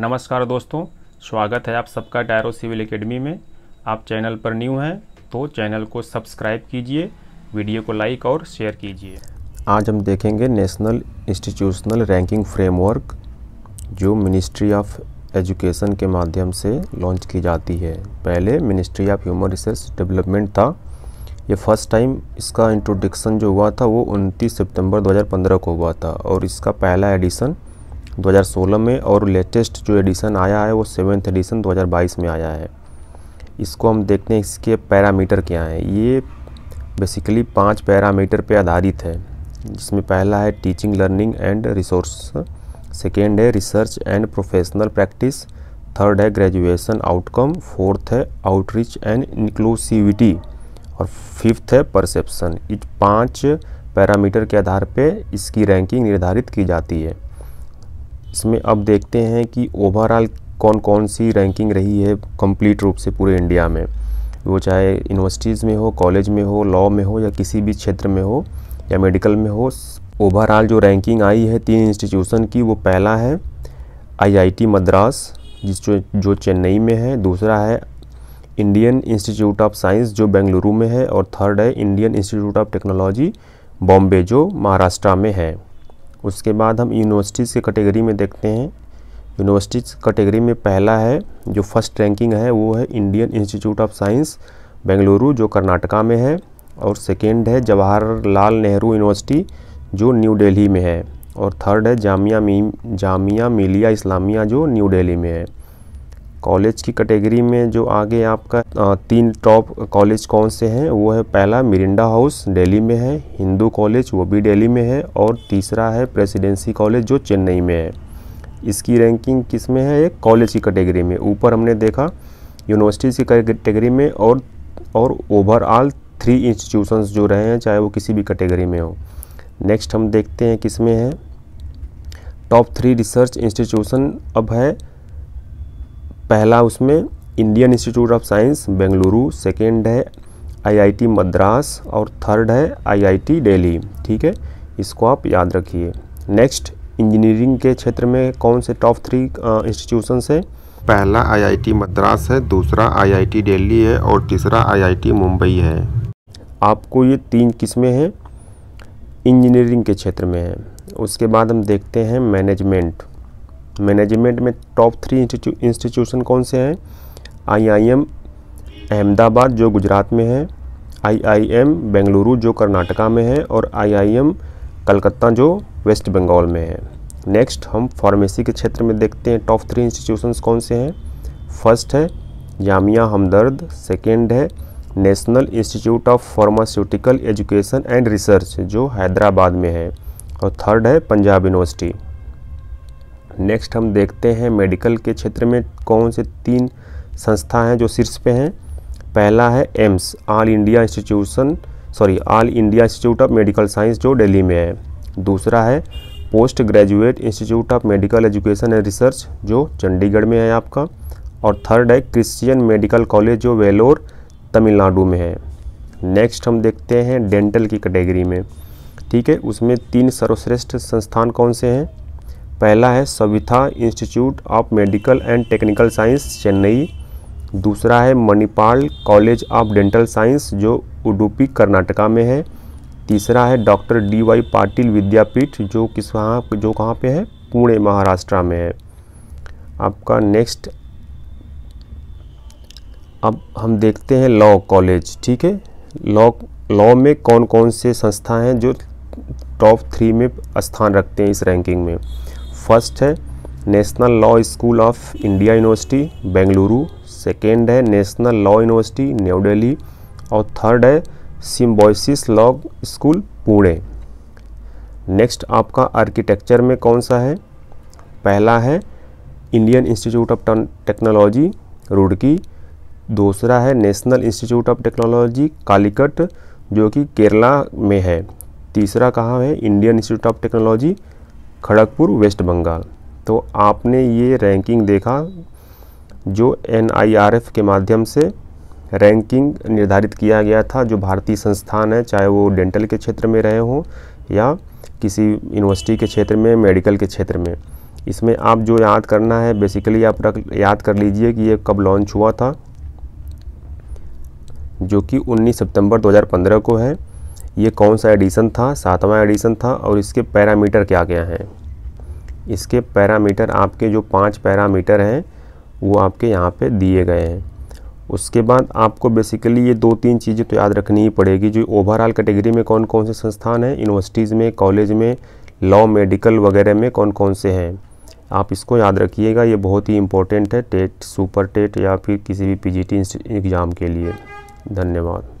नमस्कार दोस्तों, स्वागत है आप सबका टायरो सिविल एकेडमी में। आप चैनल पर न्यू हैं तो चैनल को सब्सक्राइब कीजिए, वीडियो को लाइक और शेयर कीजिए। आज हम देखेंगे नेशनल इंस्टीट्यूशनल रैंकिंग फ्रेमवर्क जो मिनिस्ट्री ऑफ एजुकेशन के माध्यम से लॉन्च की जाती है। पहले ministry of human resource development था। ये फर्स्ट टाइम इसका इंट्रोडक्शन जो हुआ था वो 29 सितंबर 2015 को हुआ था और इसका पहला एडिशन 2016 में और लेटेस्ट जो एडिशन आया है वो 7th एडिशन 2022 में आया है। इसको हम देखते हैं इसके पैरामीटर क्या हैं। ये बेसिकली 5 पैरामीटर पे आधारित है, जिसमें पहला है teaching learning and resource, second है research and professional practice, third है ग्रेजुएशन आउटकम, फोर्थ है आउटरीच एंड इंक्लूसिविटी और फिफ्थ है परसेप्शन। इस 5 पैरामीटर के आधार पे इसकी रैंकिंग निर्धारित की जाती है। इसमें अब देखते हैं कि ओवरऑल कौन कौन सी रैंकिंग रही है कंप्लीट रूप से पूरे इंडिया में, वो चाहे यूनिवर्सिटीज़ में हो, कॉलेज में हो, लॉ में हो या किसी भी क्षेत्र में हो या मेडिकल में हो। ओवरऑल जो रैंकिंग आई है 3 इंस्टीट्यूशन की, वो पहला है IIT मद्रास जो चेन्नई में है, दूसरा है इंडियन इंस्टीट्यूट ऑफ साइंस जो बेंगलुरु में है और थर्ड है Indian Institute of technology Bombay जो महाराष्ट्र में है। उसके बाद हम यूनिवर्सिटीज़ के कैटेगरी में देखते हैं। यूनिवर्सिटीज़ कैटेगरी में पहला है जो फर्स्ट रैंकिंग है वो है Indian Institute of science Bengaluru जो कर्नाटका में है और सेकेंड है जवाहरलाल नेहरू यूनिवर्सिटी जो न्यू दिल्ली में है और थर्ड है जामिया मिलिया इस्लामिया जो न्यू दिल्ली में है। कॉलेज की कैटेगरी में जो आगे आपका 3 टॉप कॉलेज कौन से हैं वो है पहला मिरिंडा हाउस दिल्ली में है, हिंदू कॉलेज वो भी दिल्ली में है और तीसरा है प्रेसिडेंसी कॉलेज जो चेन्नई में है। इसकी रैंकिंग किस में है? एक कॉलेज की कैटेगरी में। ऊपर हमने देखा यूनिवर्सिटीज़ की कैटेगरी में और ओवरऑल 3 इंस्टीट्यूशंस जो रहे हैं चाहे वो किसी भी कैटेगरी में हो। नेक्स्ट हम देखते हैं किस में है टॉप 3 रिसर्च इंस्टीट्यूशन। अब है पहला उसमें Indian Institute of science Bengaluru, second है IIT मद्रास और थर्ड है IIT दिल्ली। ठीक है, इसको आप याद रखिए। नेक्स्ट इंजीनियरिंग के क्षेत्र में कौन से टॉप 3 इंस्टीट्यूशंस है? पहला IIT मद्रास है, दूसरा IIT दिल्ली है और तीसरा IIT मुंबई है। आपको ये 3 किस्में हैं इंजीनियरिंग के क्षेत्र में है। उसके बाद हम देखते हैं मैनेजमेंट में टॉप 3 इंस्टीट्यूशन कौन से हैं? IIM अहमदाबाद जो गुजरात में है, IIM बेंगलुरु जो कर्नाटका में है और IIM कलकत्ता जो वेस्ट बंगाल में है। नेक्स्ट हम फार्मेसी के क्षेत्र में देखते हैं टॉप 3 इंस्टीट्यूशंस कौन से हैं। फर्स्ट है जामिया हमदर्द, सेकेंड है National Institute of pharmaceutical education and research जो हैदराबाद में है और थर्ड है पंजाब यूनिवर्सिटी। नेक्स्ट हम देखते हैं मेडिकल के क्षेत्र में कौन से 3 संस्था हैं जो शीर्ष पे हैं। पहला है AIIMS all India institute of medical science जो दिल्ली में है, दूसरा है post graduate institute of medical education and research जो चंडीगढ़ में है आपका और थर्ड है क्रिश्चियन मेडिकल कॉलेज जो वेलोर तमिलनाडु में है। नेक्स्ट हम देखते हैं डेंटल की कैटेगरी में। ठीक है, उसमें 3 सर्वश्रेष्ठ संस्थान कौन से हैं? पहला है Savita institute of medical and technical science Chennai, दूसरा है Manipal college of dental science जो उडुपी कर्नाटका में है, तीसरा है डॉक्टर DY पाटिल विद्यापीठ जो कहाँ पे है? पुणे महाराष्ट्र में है आपका। नेक्स्ट अब हम देखते हैं लॉ कॉलेज। ठीक है, लॉ में कौन कौन से संस्था हैं जो टॉप 3 में स्थान रखते हैं इस रैंकिंग में। फर्स्ट है National Law School of India University Bengaluru, second है National Law University New Delhi और थर्ड है Symbiosis Law School Pune. Next आपका आर्किटेक्चर में कौन सा है? पहला है Indian Institute of Technology Roorkee, दूसरा है National Institute of Technology Calicut जो कि केरला में है, तीसरा कहाँ है? Indian Institute of Technology Kharagpur West Bengal. तो आपने ये रैंकिंग देखा जो NIRF के माध्यम से रैंकिंग निर्धारित किया गया था। जो भारतीय संस्थान है चाहे वो डेंटल के क्षेत्र में रहे हों या किसी यूनिवर्सिटी के क्षेत्र में, मेडिकल के क्षेत्र में, इसमें आप जो याद करना है बेसिकली आप याद कर लीजिए कि ये कब लॉन्च हुआ था, जो कि 19 सितंबर 2015 को है। ये कौन सा एडिशन था, 7वां एडिशन था। और इसके पैरामीटर क्या क्या हैं, इसके पैरामीटर आपके जो 5 पैरामीटर हैं वो आपके यहाँ पे दिए गए हैं। उसके बाद आपको बेसिकली ये 2-3 चीज़ें तो याद रखनी ही पड़ेगी, जो ओवरऑल कैटेगरी में कौन कौन से संस्थान हैं, यूनिवर्सिटीज़ में, कॉलेज में, लॉ, मेडिकल वगैरह में कौन कौन से हैं, आप इसको याद रखिएगा। ये बहुत ही इम्पोर्टेंट है टेट, सुपर टेट या फिर किसी भी पीजीटी एग्ज़ाम के लिए। धन्यवाद।